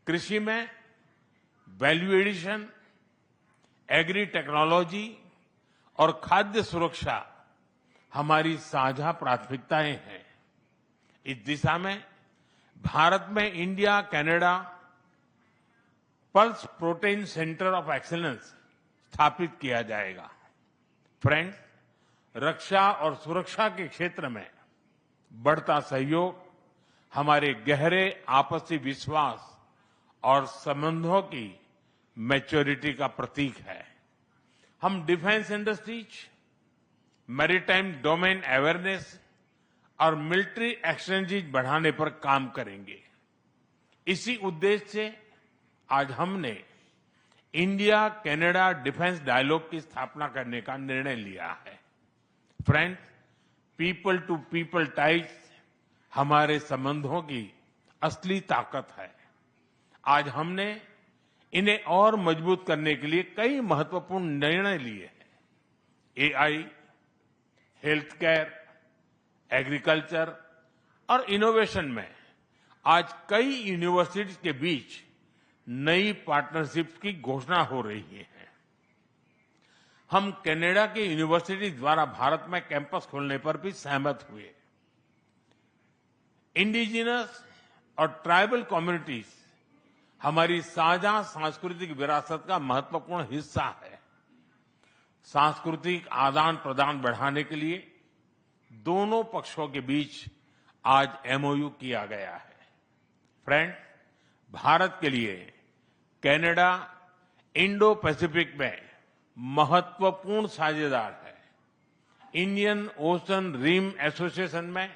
कृषि में value addition, agree technology और खाद्य सुरक्षा हमारी साझा प्राथमिकताएं हैं। इस दिशा में भारत में India Canada pulse protein centre of excellence स्थापित किया जाएगा। फ्रेंड्स, रक्षा और सुरक्षा के क्षेत्र में बढ़ता सहयोग हमारे गहरे आपसी विश्वास और संबंधों की मैच्योरिटी का प्रतीक है। हम defence industries, maritime domain awareness और मिलिट्री एक्सचेंजेज बढ़ाने पर काम करेंगे। इसी उद्देश्य से आज हमने इंडिया कनाडा डिफेंस डायलॉग की स्थापना करने का निर्णय लिया है। Friends, people to people ties हमारे संबंधों की असली ताकत है। आज हमने इन्हें और मजबूत करने के लिए कई महत्वपूर्ण निर्णय लिए हैं। एआई, हेल्थ केयर, एग्रीकल्चर और इनोवेशन में आज कई यूनिवर्सिटीज के बीच नई पार्टनरशिप की घोषणा हो रही है। हम कनाडा की यूनिवर्सिटी द्वारा भारत में कैंपस खोलने पर भी सहमत हुए। इंडिजिनस और ट्राइबल कम्युनिटीज हमारी साझा सांस्कृतिक विरासत का महत्वपूर्ण हिस्सा है। सांस्कृतिक आदान प्रदान बढ़ाने के लिए दोनों पक्षों के बीच आज एमओयू किया गया है। फ्रेंड, भारत के लिए कनाडा इंडो पैसिफिक में महत्वपूर्ण साझेदार है। इंडियन ओशन रिम एसोसिएशन में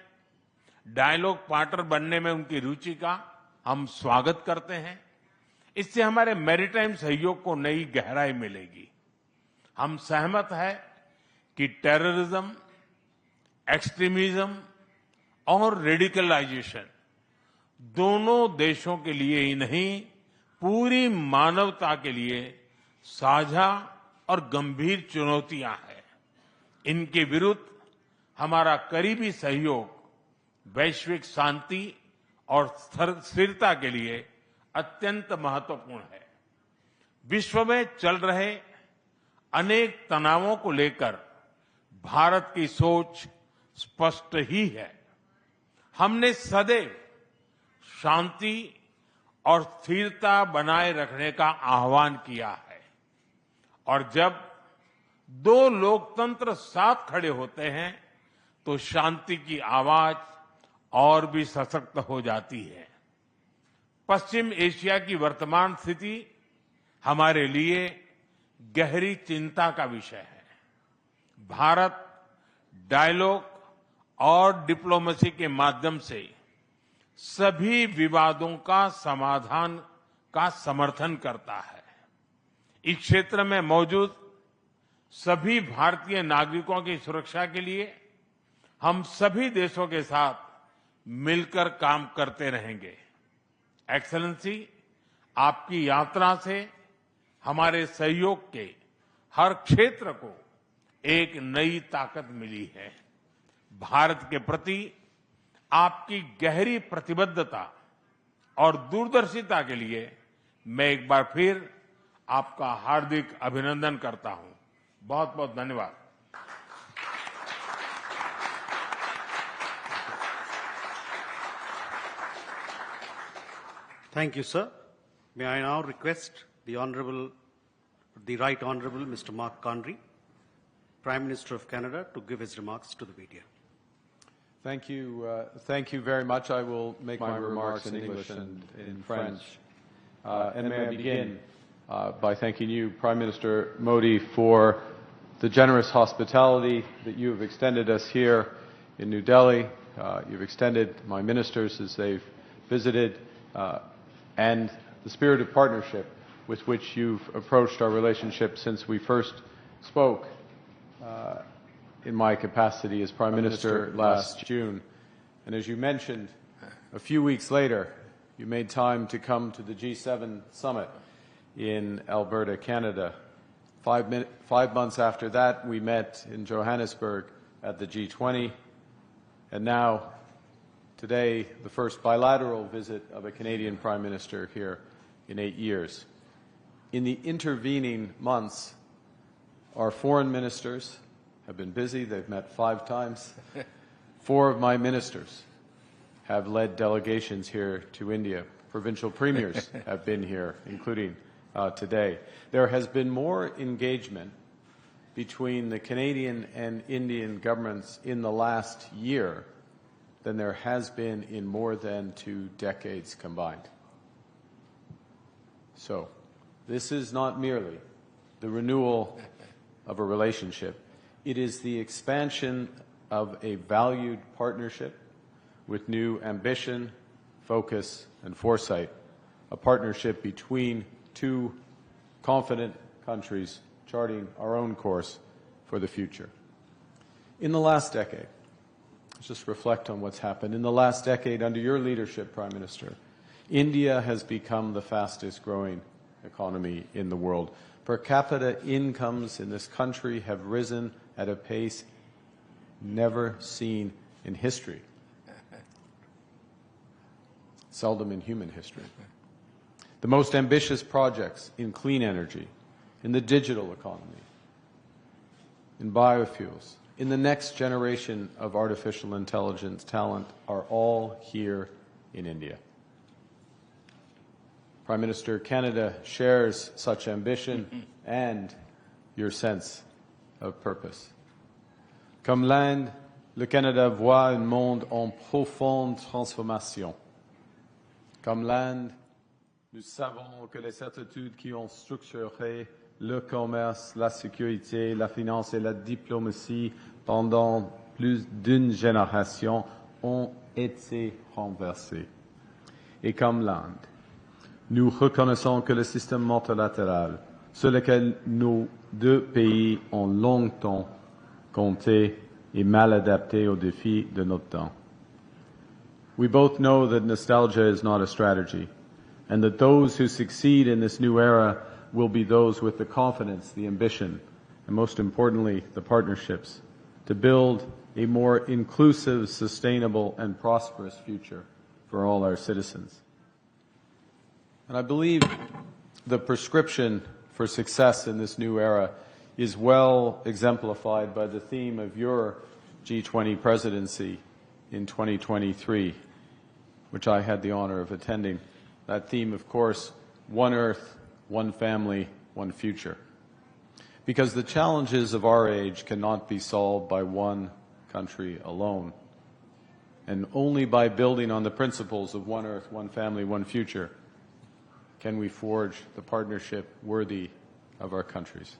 डायलॉग पार्टनर बनने में उनकी रुचि का हम स्वागत करते हैं। इससे हमारे मैरीटाइम सहयोग को नई गहराई मिलेगी। हम सहमत हैं कि टेररिज्म, एक्सट्रीमिज्म और रेडिकलाइजेशन दोनों देशों के लिए ही नहीं, पूरी मानवता के लिए साझा और गंभीर चुनौतियां हैं। इनके विरुद्ध हमारा करीबी सहयोग वैश्विक शांति और स्थिरता के लिए अत्यंत महत्वपूर्ण है। विश्व में चल रहे अनेक तनावों को लेकर भारत की सोच स्पष्ट ही है। हमने सदैव शांति और स्थिरता बनाए रखने का आह्वान किया है और जब दो लोकतंत्र साथ खड़े होते हैं तो शांति की आवाज और भी सशक्त हो जाती है। पश्चिम एशिया की वर्तमान स्थिति हमारे लिए गहरी चिंता का विषय है। भारत डायलॉग और डिप्लोमेसी के माध्यम से सभी विवादों का समाधान का समर्थन करता है। इस क्षेत्र में मौजूद सभी भारतीय नागरिकों की सुरक्षा के लिए हम सभी देशों के साथ मिलकर काम करते रहेंगे। एक्सेलेंसी, आपकी यात्रा से हमारे सहयोग के हर क्षेत्र को एक नई ताकत मिली है। भारत के प्रति आपकी गहरी प्रतिबद्धता और दूरदर्शिता के लिए मैं एक बार फिर आपका हार्दिक अभिनंदन करता हूं। बहुत बहुत धन्यवाद। Thank you, sir. May I now request the Right Honourable Mr. Mark Carney, Prime Minister of Canada, to give his remarks to the media. Thank you very much. I will make my remarks in English and in French. And may I begin by thanking you, Prime Minister Modi, for the generous hospitality that you have extended us here in New Delhi. You've extended my ministers as they've visited, and the spirit of partnership with which you've approached our relationship since we first spoke in my capacity as Prime Minister last June. And as you mentioned, a few weeks later, you made time to come to the G7 summit in Alberta, Canada. 5 months after that, we met in Johannesburg at the G20. And now, today the first bilateral visit of a Canadian Prime Minister here in 8 years. In the intervening months, our foreign ministers have been busy. They've met 5 times. 4 of my ministers have led delegations here to India. Provincial premiers have been here, including today. There has been more engagement between the Canadian and Indian governments in the last year than there has been in more than 2 decades combined. So, this is not merely the renewal of a relationship. It is the expansion of a valued partnership with new ambition, focus, and foresight, a partnership between 2 confident countries charting our own course for the future. In the last decade, let's just reflect on what's happened. In the last decade, under your leadership, Prime Minister, India has become the fastest growing economy in the world. Per capita incomes in this country have risen at a pace never seen in history, seldom in human history. The most ambitious projects in clean energy, in the digital economy, in biofuels, in the next generation of artificial intelligence talent are all here in India. Prime Minister, Canada shares such ambition and your sense of purpose. Comme l'Inde, le Canada voit un monde en profonde transformation. Comme l'Inde, nous savons que les certitudes qui ont structuré le commerce, la sécurité, la finance et la diplomatie pendant plus d'une génération ont été renversées. Et comme l'Inde, nous reconnaissons que le système multilatéral sur lequel nos 2 pays ont longtemps compté est mal adapté aux défis de notre temps. We both know that nostalgia is not a strategy, and that those who succeed in this new era will be those with the confidence, the ambition, and most importantly, the partnerships to build a more inclusive, sustainable, and prosperous future for all our citizens. And I believe the prescription for success in this new era is well exemplified by the theme of your G20 presidency in 2023, which I had the honor of attending. That theme, of course, one Earth, one family, one future. Because the challenges of our age cannot be solved by one country alone. And only by building on the principles of one Earth, one family, one future can we forge the partnership worthy of our countries.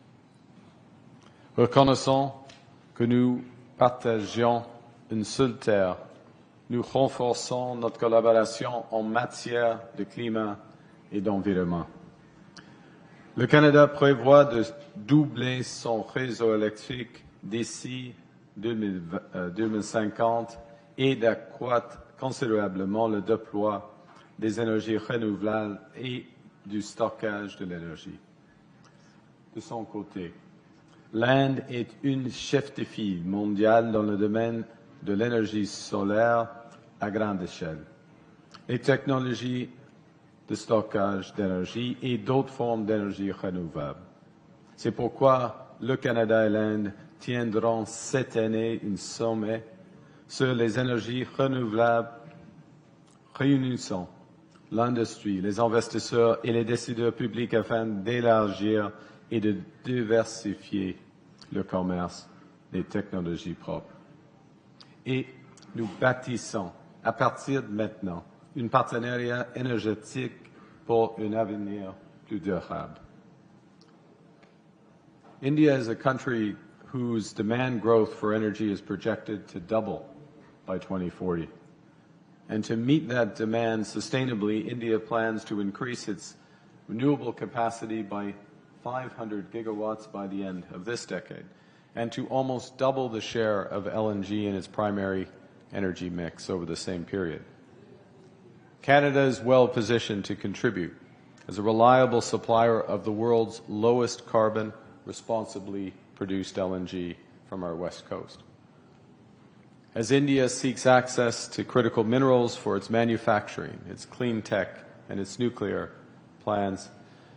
Reconnaissons que nous partageons une seule terre, nous renforçons notre collaboration en matière de climat et d'environnement. Le Canada prévoit de doubler son réseau électrique d'ici 2050 et d'accroître considérablement le déploiement des énergies renouvelables et du stockage de l'énergie. De son côté, l'Inde est une chef de file mondiale dans le domaine de l'énergie solaire à grande échelle. Les technologies de stockage d'énergie et d'autres formes d'énergie renouvelable. C'est pourquoi le Canada et l'Inde tiendront cette année un sommet sur les énergies renouvelables réunissant l'industrie, les investisseurs et les décideurs publics afin d'élargir et de diversifier le commerce des technologies propres. Et nous bâtissons à partir de maintenant un partenariat énergétique pour un avenir plus durable. India is a country whose demand growth for energy is projected to double by 2040. And to meet that demand sustainably, India plans to increase its renewable capacity by 500 gigawatts by the end of this decade, and to almost double the share of LNG in its primary energy mix over the same period. Canada is well positioned to contribute as a reliable supplier of the world's lowest carbon, responsibly produced LNG from our west coast. As India seeks access to critical minerals for its manufacturing, its clean tech, and its nuclear plans,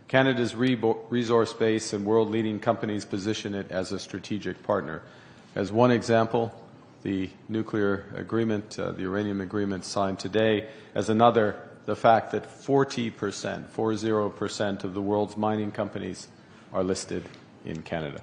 Canada's resource base and world-leading companies position it as a strategic partner. As one example, the nuclear agreement, the uranium agreement signed today. As another, the fact that 40% of the world's mining companies are listed in Canada.